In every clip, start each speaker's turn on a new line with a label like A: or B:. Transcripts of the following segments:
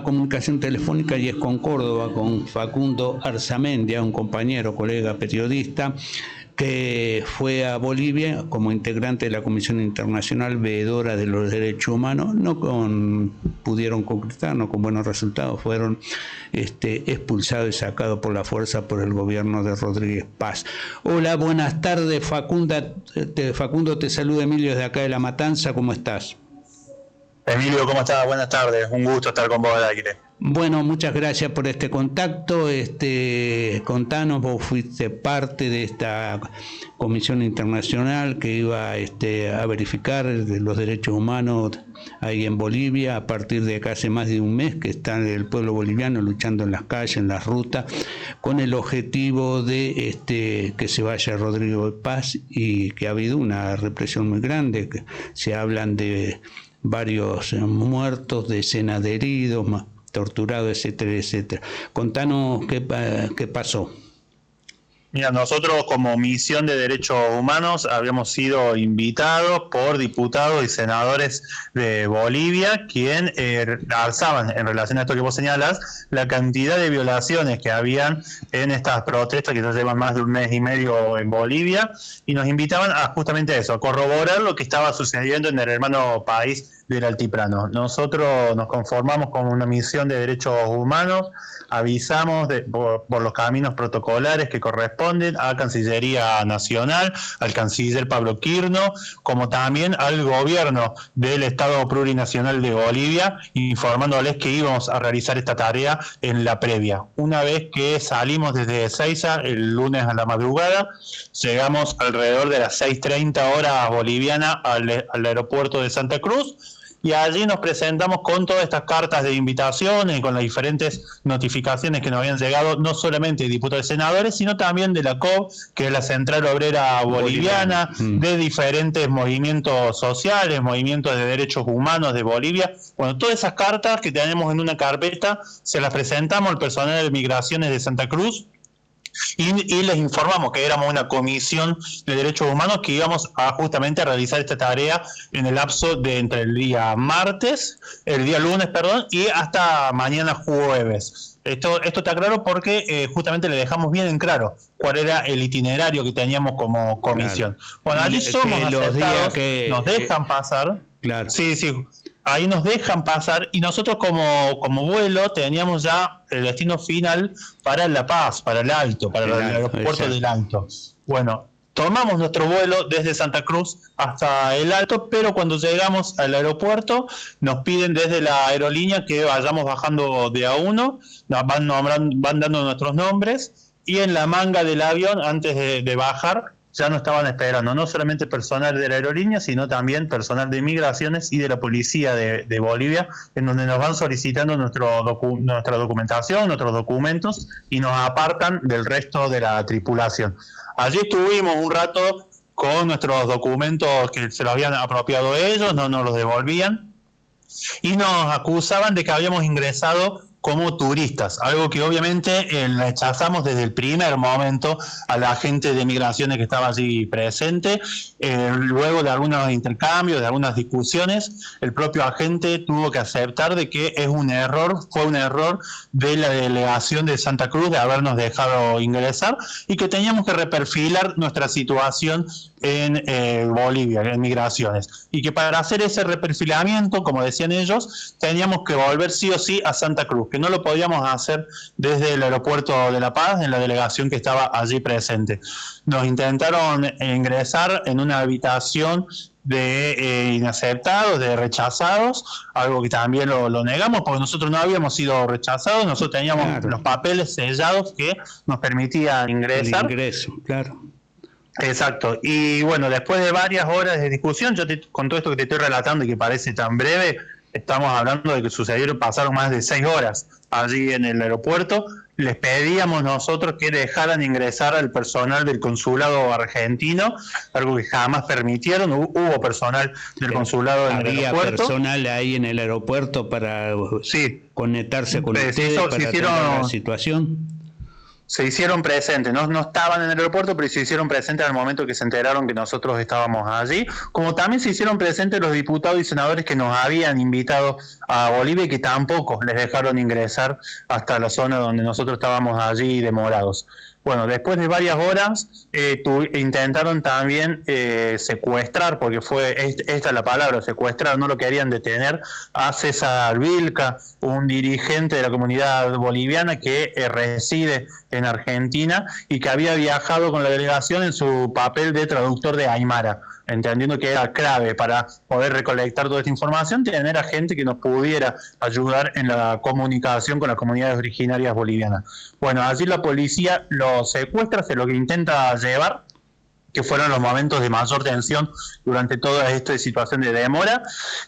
A: comunicación telefónica y es con Córdoba, con Facundo Arzamendia, un compañero, colega, periodista, que fue a Bolivia como integrante de la Comisión Internacional Veedora de los Derechos Humanos. Pudieron concretar, no con buenos resultados, fueron expulsados y sacados por la fuerza por el gobierno de Rodríguez Paz. Hola, buenas tardes, Facundo, te saluda Emilio desde acá de La Matanza, ¿cómo estás?
B: Emilio, ¿cómo estás? Buenas tardes, un gusto estar con vos al aire.
A: Bueno, muchas gracias por este contacto. Contanos, vos fuiste parte de esta comisión internacional que iba a verificar los derechos humanos ahí en Bolivia, a partir de casi más de un mes que está el pueblo boliviano luchando en las calles, en las rutas, con el objetivo de que se vaya Rodrigo Paz, y que ha habido una represión muy grande, que se hablan de varios muertos, decenas de heridos, torturados, etcétera, etcétera. Contanos qué pasó.
B: Mira, nosotros como Misión de Derechos Humanos habíamos sido invitados por diputados y senadores de Bolivia, quien alzaban, en relación a esto que vos señalas, la cantidad de violaciones que habían en estas protestas que ya llevan más de un mes y medio en Bolivia, y nos invitaban a justamente eso, a corroborar lo que estaba sucediendo en el hermano país del Altiplano. Nosotros nos conformamos con una misión de derechos humanos, avisamos por los caminos protocolares que corresponden a Cancillería Nacional, al canciller Pablo Quirno, como también al gobierno del Estado Plurinacional de Bolivia, informándoles que íbamos a realizar esta tarea en la previa. Una vez que salimos desde Ezeiza el lunes a la madrugada, llegamos alrededor de las 6:30 horas boliviana al aeropuerto de Santa Cruz, y allí nos presentamos con todas estas cartas de invitaciones y con las diferentes notificaciones que nos habían llegado, no solamente de diputados y senadores, sino también de la COB, que es la Central Obrera Boliviana, de diferentes movimientos sociales, movimientos de derechos humanos de Bolivia. Bueno, todas esas cartas que tenemos en una carpeta se las presentamos al personal de migraciones de Santa Cruz, y les informamos que éramos una comisión de derechos humanos que íbamos justamente a realizar esta tarea en el lapso de entre el día lunes, y hasta mañana jueves. Esto está claro porque justamente le dejamos bien en claro cuál era el itinerario que teníamos como comisión. Claro. Bueno, allí somos aceptados, nos dejan pasar. Claro. Sí. Ahí nos dejan pasar, y nosotros como vuelo teníamos ya el destino final para La Paz, para el Alto, para el aeropuerto del Alto. Bueno, tomamos nuestro vuelo desde Santa Cruz hasta el Alto, pero cuando llegamos al aeropuerto nos piden desde la aerolínea que vayamos bajando de a uno, nos van dando nuestros nombres, y en la manga del avión, antes de bajar, ya nos estaban esperando no solamente personal de la aerolínea, sino también personal de migraciones y de la policía de Bolivia, en donde nos van solicitando nuestra documentación, nuestros documentos, y nos apartan del resto de la tripulación. Allí estuvimos un rato con nuestros documentos que se los habían apropiado ellos, no nos los devolvían, y nos acusaban de que habíamos ingresado como turistas, algo que obviamente rechazamos desde el primer momento a la gente de migraciones que estaba allí presente. Luego de algunos intercambios, de algunas discusiones, el propio agente tuvo que aceptar de que fue un error de la delegación de Santa Cruz de habernos dejado ingresar, y que teníamos que reperfilar nuestra situación en Bolivia, en migraciones, y que para hacer ese reperfilamiento, como decían ellos, teníamos que volver sí o sí a Santa Cruz, que no lo podíamos hacer desde el aeropuerto de La Paz, en la delegación que estaba allí presente. Nos intentaron ingresar en una habitación de inaceptados, de rechazados, algo que también lo negamos, porque nosotros no habíamos sido rechazados, nosotros teníamos los papeles sellados que nos permitían ingresar.
A: El ingreso, claro.
B: Exacto, y bueno, después de varias horas de discusión, con todo esto que te estoy relatando y que parece tan breve, estamos hablando de que pasaron más de 6 horas allí en el aeropuerto. Les pedíamos nosotros que dejaran ingresar al personal del consulado argentino, algo que jamás permitieron. Hubo personal del consulado en el aeropuerto.
A: ¿Había personal ahí en el aeropuerto para conectarse con ustedes para atender la situación?
B: se hicieron presentes, no estaban en el aeropuerto, pero se hicieron presentes al momento que se enteraron que nosotros estábamos allí, como también se hicieron presentes los diputados y senadores que nos habían invitado a Bolivia y que tampoco les dejaron ingresar hasta la zona donde nosotros estábamos allí demorados. Bueno, después de varias horas intentaron también secuestrar, porque esta es la palabra, secuestrar, no lo querían detener, a César Vilca, un dirigente de la comunidad boliviana que reside en Argentina y que había viajado con la delegación en su papel de traductor de Aymara, entendiendo que era clave para poder recolectar toda esta información, tener a gente que nos pudiera ayudar en la comunicación con las comunidades originarias bolivianas. Bueno, allí la policía lo secuestra, se lo que intenta llevar, que fueron los momentos de mayor tensión durante toda esta situación de demora,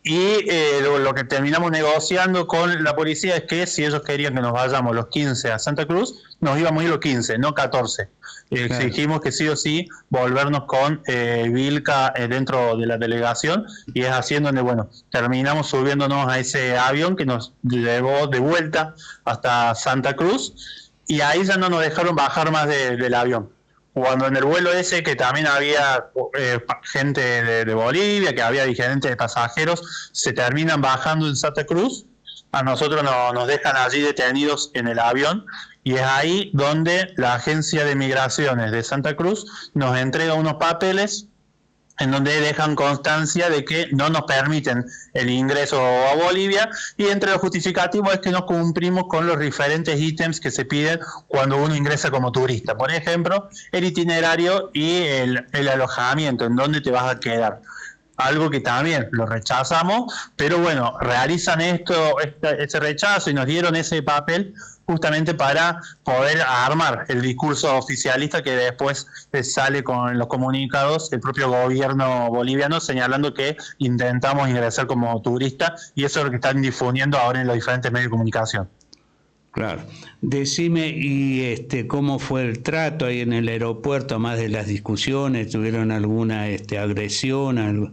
B: y lo que terminamos negociando con la policía es que si ellos querían que nos vayamos los 15 a Santa Cruz, nos íbamos a ir los 15, no 14. Exigimos que sí o sí volvernos con Vilca dentro de la delegación, y es así en donde, bueno, terminamos subiéndonos a ese avión que nos llevó de vuelta hasta Santa Cruz, y ahí ya no nos dejaron bajar más del avión. Cuando en el vuelo ese, que también había gente de Bolivia, que había diferentes pasajeros, se terminan bajando en Santa Cruz, a nosotros nos dejan allí detenidos en el avión, y es ahí donde la Agencia de Migraciones de Santa Cruz nos entrega unos papeles en donde dejan constancia de que no nos permiten el ingreso a Bolivia, y entre los justificativos es que no cumplimos con los diferentes ítems que se piden cuando uno ingresa como turista. Por ejemplo, el itinerario y el alojamiento, en dónde te vas a quedar. Algo que también lo rechazamos, pero bueno, realizan ese rechazo y nos dieron ese papel justamente para poder armar el discurso oficialista que después sale con los comunicados del propio gobierno boliviano, señalando que intentamos ingresar como turista, y eso es lo que están difundiendo ahora en los diferentes medios de comunicación.
A: Claro. Decime, ¿y cómo fue el trato ahí en el aeropuerto, más de las discusiones? ¿Tuvieron alguna agresión? Algo?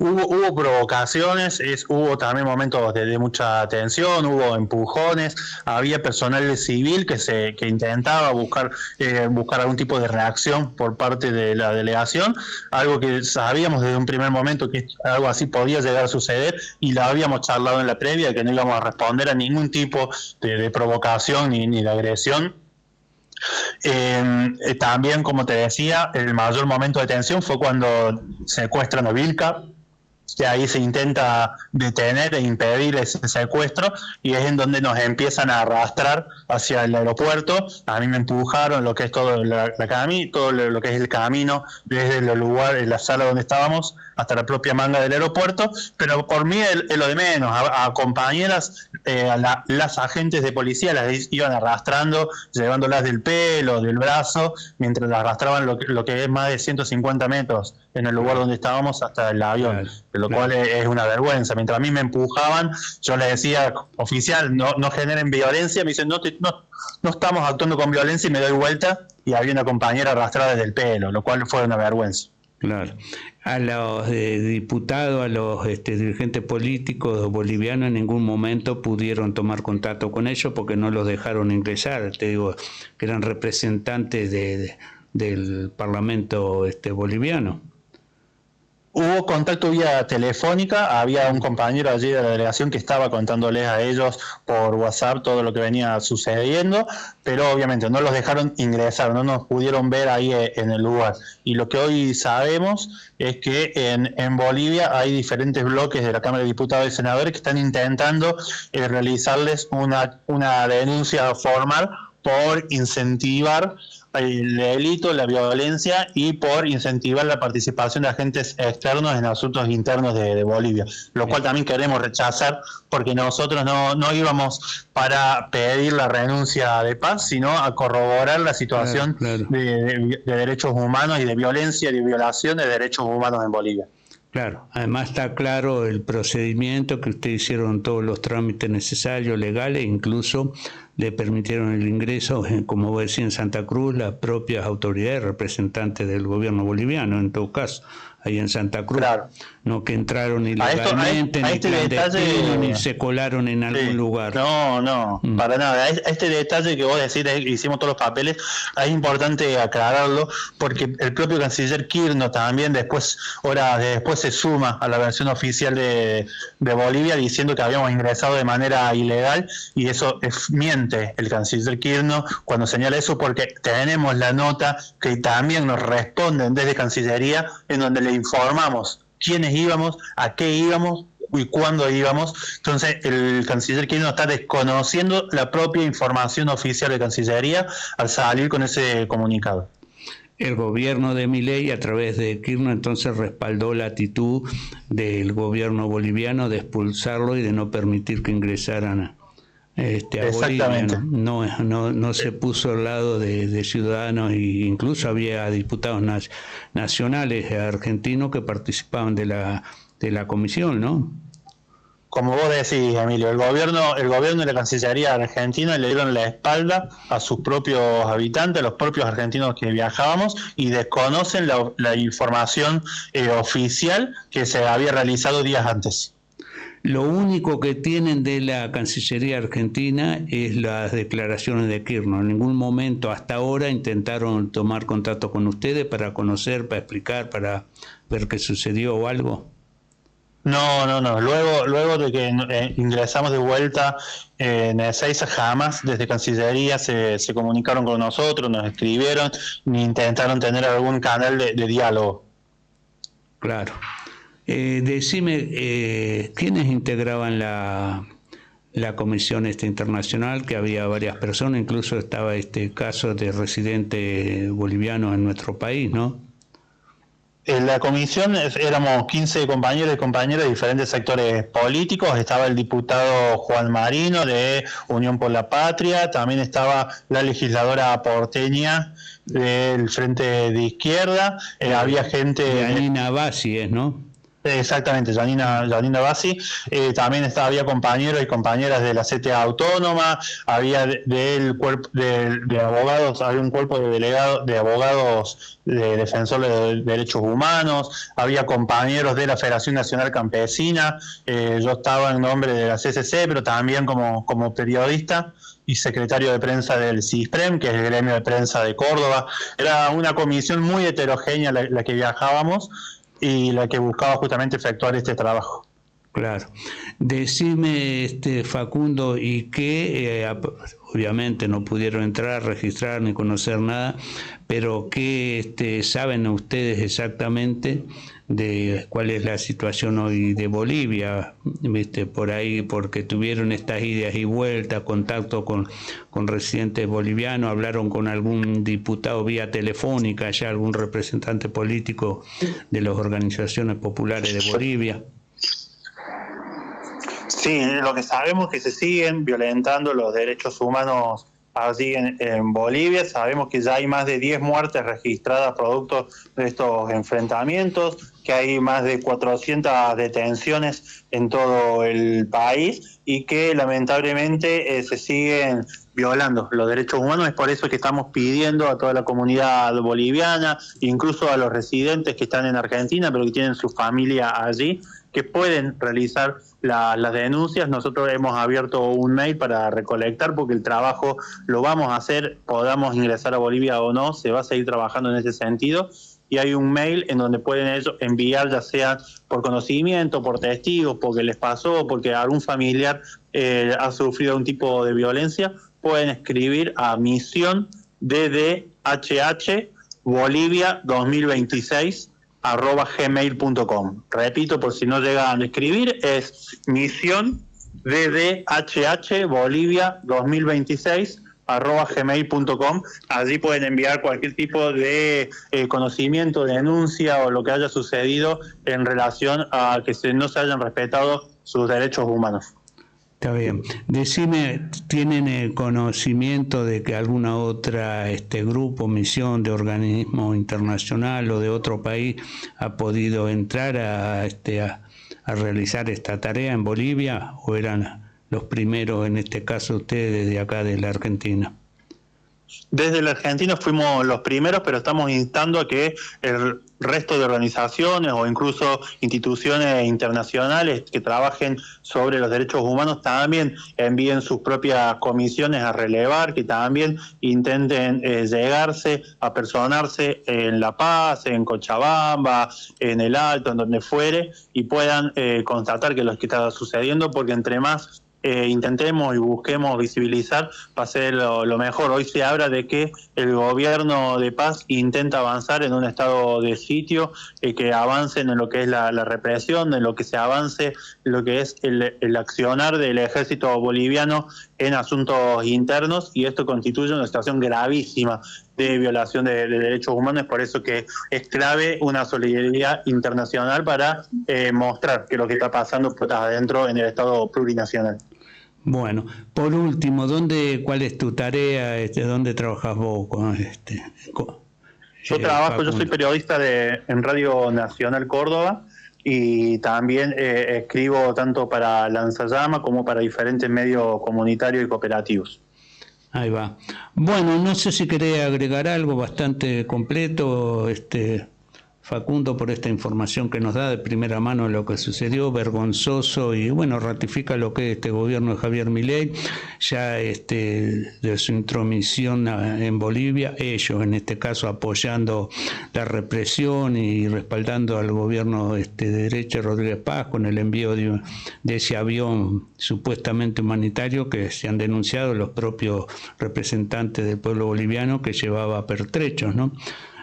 B: Hubo provocaciones, hubo también momentos de mucha tensión, hubo empujones, había personal civil que intentaba buscar algún tipo de reacción por parte de la delegación, algo que sabíamos desde un primer momento que algo así podía llegar a suceder, y lo habíamos charlado en la previa, que no íbamos a responder a ningún tipo de provocación ni de agresión. También, como te decía, el mayor momento de tensión fue cuando secuestran a Vilca, que ahí se intenta detener e impedir ese secuestro, y es en donde nos empiezan a arrastrar hacia el aeropuerto. A mí me empujaron lo que es todo lo que es el camino desde el lugar, en la sala donde estábamos, hasta la propia manga del aeropuerto, pero por mí es lo de menos. A compañeras, las agentes de policía las iban arrastrando, llevándolas del pelo, del brazo, mientras las arrastraban lo que es más de 150 metros en el lugar donde estábamos hasta el avión, lo cual es una vergüenza. Mientras a mí me empujaban, yo les decía, oficial, no generen violencia. Me dicen, no estamos actuando con violencia, y me doy vuelta y había una compañera arrastrada desde el pelo, lo cual fue una vergüenza.
A: Claro. A los diputados, a los dirigentes políticos bolivianos, en ningún momento pudieron tomar contacto con ellos porque no los dejaron ingresar. Te digo, que eran representantes del Parlamento boliviano.
B: Hubo contacto vía telefónica, había un compañero allí de la delegación que estaba contándoles a ellos por WhatsApp todo lo que venía sucediendo, pero obviamente no los dejaron ingresar, no nos pudieron ver ahí en el lugar. Y lo que hoy sabemos es que en Bolivia hay diferentes bloques de la Cámara de Diputados y Senadores que están intentando realizarles una denuncia formal por incentivar el delito, la violencia, y por incentivar la participación de agentes externos en asuntos internos de Bolivia, lo cual también queremos rechazar, porque nosotros no íbamos para pedir la renuncia de paz, sino a corroborar la situación de derechos humanos y de violencia y de violación de derechos humanos en Bolivia.
A: Claro, además está claro el procedimiento, que ustedes hicieron todos los trámites necesarios, legales, incluso le permitieron el ingreso, como vos decís, en Santa Cruz, las propias autoridades representantes del gobierno boliviano, en todo caso. ahí en Santa Cruz.
B: Claro.
A: No que entraron ilegalmente, ni clandestinos, ni se colaron en algún lugar.
B: No, para nada. Este detalle que vos decís, hicimos todos los papeles, es importante aclararlo, porque el propio canciller Kirchner también horas después se suma a la versión oficial de Bolivia diciendo que habíamos ingresado de manera ilegal, y eso miente el canciller Kirchner cuando señala eso, porque tenemos la nota que también nos responden desde Cancillería, en donde le informamos quiénes íbamos, a qué íbamos y cuándo íbamos. Entonces el canciller Kirchner está desconociendo la propia información oficial de Cancillería al salir con ese comunicado.
A: El gobierno de Milei, a través de Kirchner, entonces respaldó la actitud del gobierno boliviano de expulsarlo y de no permitir que ingresaran a Bolivia, no se puso al lado de ciudadanos, e incluso había diputados nacionales argentinos que participaban de la comisión, ¿no?
B: Como vos decís, Emilio, el gobierno y la Cancillería argentina le dieron la espalda a sus propios habitantes, a los propios argentinos que viajábamos, y desconocen la información oficial que se había realizado días antes.
A: Lo único que tienen de la Cancillería argentina es las declaraciones de Kirchner. En ningún momento hasta ahora intentaron tomar contacto con ustedes para conocer, para explicar, para ver qué sucedió o algo.
B: No. Luego de que ingresamos de vuelta en Ezeiza, jamás desde Cancillería se comunicaron con nosotros, nos escribieron, ni intentaron tener algún canal de diálogo.
A: Claro. Decime, ¿quiénes integraban la comisión internacional? Que había varias personas, incluso estaba este caso de residente boliviano en nuestro país, ¿no?
B: En la comisión éramos 15 compañeros y compañeras de diferentes sectores políticos. Estaba el diputado Juan Marino de Unión por la Patria, también estaba la legisladora porteña del Frente de Izquierda, había gente...
A: Janina Bassi, ¿no?
B: Exactamente, Janina Bassi. También había compañeros y compañeras de la CTA Autónoma, había del cuerpo de abogados, había un cuerpo de abogados de defensores de derechos humanos, había compañeros de la Federación Nacional Campesina, yo estaba en nombre de la CCC, pero también como periodista y secretario de prensa del CISPREM, que es el gremio de prensa de Córdoba. Era una comisión muy heterogénea la que viajábamos, y la que buscaba justamente efectuar este trabajo.
A: Claro. Decime, Facundo, y que obviamente no pudieron entrar, registrar ni conocer nada, pero ¿qué saben ustedes exactamente de cuál es la situación hoy de Bolivia? Por ahí, porque tuvieron estas idas y vueltas, contacto con residentes bolivianos, hablaron con algún diputado vía telefónica, ya algún representante político de las organizaciones populares de Bolivia.
B: Sí, lo que sabemos es que se siguen violentando los derechos humanos allí en Bolivia. Sabemos que ya hay más de 10 muertes registradas producto de estos enfrentamientos, que hay más de 400 detenciones en todo el país y que lamentablemente se siguen violando los derechos humanos. Es por eso que estamos pidiendo a toda la comunidad boliviana, incluso a los residentes que están en Argentina pero que tienen su familia allí, que pueden realizar las denuncias. Nosotros hemos abierto un mail para recolectar, porque el trabajo lo vamos a hacer, podamos ingresar a Bolivia o no, se va a seguir trabajando en ese sentido, y hay un mail en donde pueden ellos enviar, ya sea por conocimiento, por testigos, porque les pasó, porque algún familiar ha sufrido un tipo de violencia, pueden escribir a misión DDHH Bolivia 2026 @gmail.com. Repito, por si no llegan a escribir, es misión DDHH Bolivia 2026 @gmail.com. Allí pueden enviar cualquier tipo de conocimiento, denuncia o lo que haya sucedido en relación a que no se hayan respetado sus derechos humanos.
A: Está bien. Decime, ¿tienen conocimiento de que alguna otra grupo, misión de organismo internacional o de otro país ha podido entrar a realizar esta tarea en Bolivia, o eran los primeros, en este caso ustedes, de acá de la Argentina?
B: Desde el argentino fuimos los primeros, pero estamos instando a que el resto de organizaciones o incluso instituciones internacionales que trabajen sobre los derechos humanos también envíen sus propias comisiones a relevar, que también intenten llegarse, apersonarse en La Paz, en Cochabamba, en El Alto, en donde fuere, y puedan constatar que lo que está sucediendo, porque entre más intentemos y busquemos visibilizar, va a ser lo mejor. Hoy se habla de que el gobierno de Paz intenta avanzar en un estado de sitio, que avancen en lo que es la represión, en lo que se avance, en lo que es el accionar del ejército boliviano en asuntos internos, y esto constituye una situación gravísima de violación de derechos humanos. Por eso que es clave una solidaridad internacional para mostrar que lo que está pasando está adentro en el Estado plurinacional.
A: Bueno, por último, ¿cuál es tu tarea? ¿Dónde trabajas vos?
B: Yo soy periodista en Radio Nacional Córdoba, y también escribo tanto para Lanzallama como para diferentes medios comunitarios y cooperativos.
A: Ahí va. Bueno, no sé si querés agregar algo bastante completo, Facundo, por esta información que nos da de primera mano de lo que sucedió, vergonzoso, y bueno, ratifica lo que es este gobierno de Javier Milei, ya de su intromisión en Bolivia, ellos en este caso apoyando la represión y respaldando al gobierno de derecha Rodríguez Paz con el envío de ese avión supuestamente humanitario que se han denunciado los propios representantes del pueblo boliviano, que llevaba pertrechos, ¿no?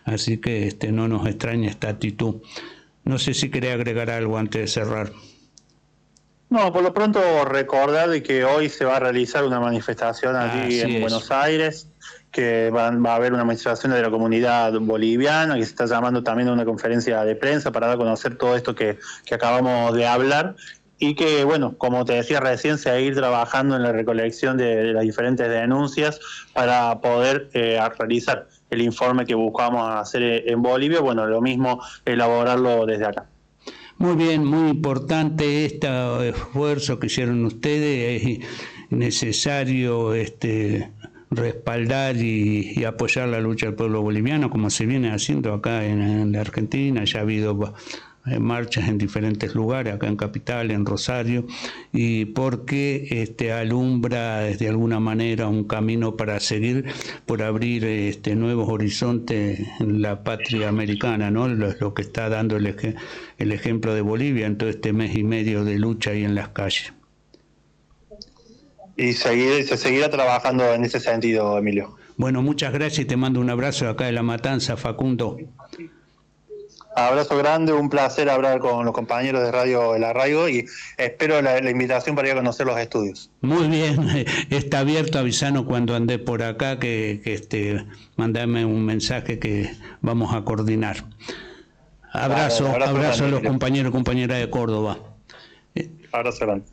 A: Así que no nos extraña esta actitud. No sé si quería agregar algo antes de cerrar.
B: No, por lo pronto recordar de que hoy se va a realizar una manifestación allí en Buenos Aires, que va a haber una manifestación de la comunidad boliviana, que se está llamando también a una conferencia de prensa para dar a conocer todo esto que acabamos de hablar. Y que, bueno, como te decía recién, seguir trabajando en la recolección de las diferentes denuncias para poder realizar el informe que buscamos hacer en Bolivia. Bueno, lo mismo, elaborarlo desde acá.
A: Muy bien, muy importante este esfuerzo que hicieron ustedes. Es necesario respaldar y apoyar la lucha del pueblo boliviano, como se viene haciendo acá en la Argentina. Ya ha habido marchas en diferentes lugares, acá en Capital, en Rosario, y porque alumbra de alguna manera un camino para seguir por abrir nuevos horizontes en la patria americana, ¿no? Lo que está dando el ejemplo de Bolivia en todo este mes y medio de lucha ahí en las calles.
B: Y se seguirá trabajando en ese sentido, Emilio.
A: Bueno, muchas gracias y te mando un abrazo acá de La Matanza, Facundo.
B: Abrazo grande, un placer hablar con los compañeros de Radio El Arraigo, y espero la invitación para ir a conocer los estudios.
A: Muy bien, está abierto, avisanos cuando ande por acá, que mandame un mensaje que vamos a coordinar. Abrazo a los compañeros y compañeras de Córdoba.
B: Abrazo grande.